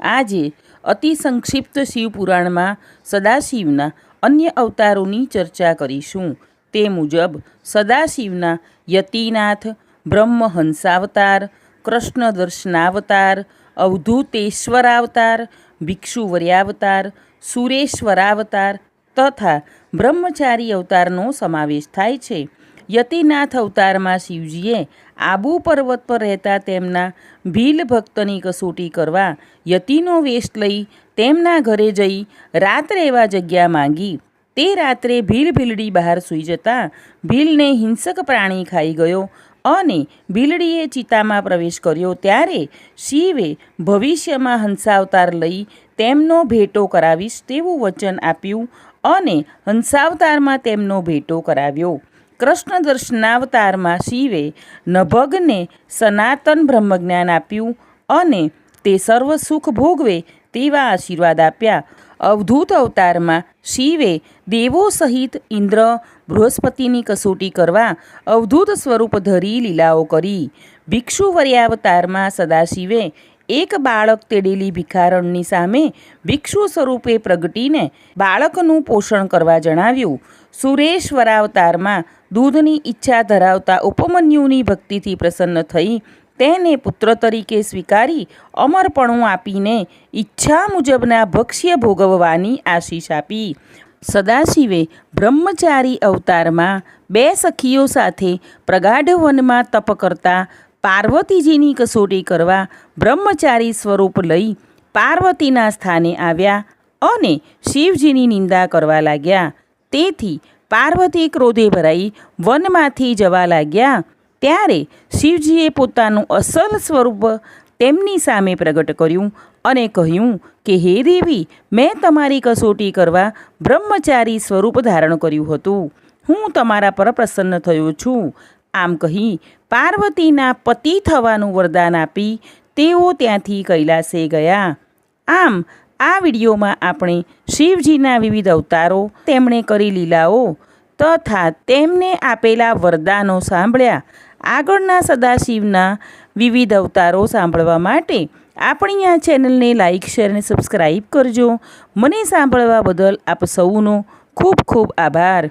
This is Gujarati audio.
આજે અતિ સંક્ષિપ્ત શિવપુરાણમાં સદાશિવના અન્ય અવતારોની ચર્ચા કરીશું. તે મુજબ સદાશિવના યતિનાથ, બ્રહ્મહંસાવતાર, કૃષ્ણ દર્શનાવતાર, અવધૂતેશ્વરાવતાર, ભિક્ષુવર્યાવતાર, સુરેશ્વરાવતાર તથા બ્રહ્મચારી અવતારનો સમાવેશ થાય છે. યતિનાથ અવતારમાં શિવજીએ આબુ પર્વત પર રહેતા તેમના ભીલ ભક્તની કસોટી કરવા યતિનો વેશ લઈ તેમના ઘરે જઈ રાત રહેવા જગ્યા માંગી. તે રાત્રે ભીલ ભીલડી બહાર સૂઈ જતા ભીલને હિંસક પ્રાણી ખાઈ ગયો અને ભીલડીએ ચિતામાં પ્રવેશ કર્યો. ત્યારે શિવે ભવિષ્યમાં હંસાવતાર લઈ તેમનો ભેટો કરાવીશ તેવું વચન આપ્યું અને હંસાવતારમાં તેમનો ભેટો કરાવ્યો. કૃષ્ણ દર્શનાવતારમાં શિવે નભગને સનાતન બ્રહ્મજ્ઞાન આપ્યું અને તે સર્વ સુખ ભોગવે તેવા આશીર્વાદ આપ્યા. અવધૂત અવતારમાં શિવે દેવો સહિત ઇન્દ્ર બૃહસ્પતિની કસોટી કરવા અવધૂત સ્વરૂપ ધરી લીલાઓ કરી. ભિક્ષુવર્યાવતારમાં સદાશિવે એક બાળક તેડેલી ભિખારણની સામે ભિક્ષુ સ્વરૂપે પ્રગટીને બાળકનું પોષણ કરવા જણાવ્યું. સુરેશ્વરાવતારમાં દૂધની ઈચ્છા ધરાવતા ઉપમન્યુની ભક્તિથી પ્રસન્ન થઈ તેને પુત્ર તરીકે સ્વીકારી અમરપણું આપીને ઈચ્છા મુજબના ભક્ષ્ય ભોગવવાની આશીષ આપી. સદાશિવે બ્રહ્મચારી અવતારમાં બે સખીઓ સાથે પ્રગાઢ વનમાં તપ કરતા પાર્વતીજીની કસોટી કરવા બ્રહ્મચારી સ્વરૂપ લઈ પાર્વતીના સ્થાને આવ્યા અને શિવજીની નિંદા કરવા લાગ્યા. તેથી પાર્વતી ક્રોધે ભરાઈ વનમાંથી જવા લાગ્યા. ત્યારે શિવજીએ પોતાનું અસલ સ્વરૂપ તેમની સામે પ્રગટ કર્યું અને કહ્યું કે હે દેવી, મેં તમારી કસોટી કરવા બ્રહ્મચારી સ્વરૂપ ધારણ કર્યું હતું. હું તમારા પર પ્રસન્ન થયો છું. આમ કહી પાર્વતીના પતિ થવાનું વરદાન આપી તેઓ ત્યાંથી કૈલાસે ગયા. આમ આ વિડીયોમાં આપણે શિવજીના વિવિધ અવતારો, તેમણે કરી લીલાઓ તથા તેમને આપેલા વરદાનો સાંભળ્યા. આગળના સદાશિવના વિવિધ અવતારો સાંભળવા માટે આપણી આ ચેનલને લાઇક, શેર અને સબસ્ક્રાઈબ કરજો. મને સાંભળવા બદલ આપ સૌનો ખૂબ ખૂબ આભાર.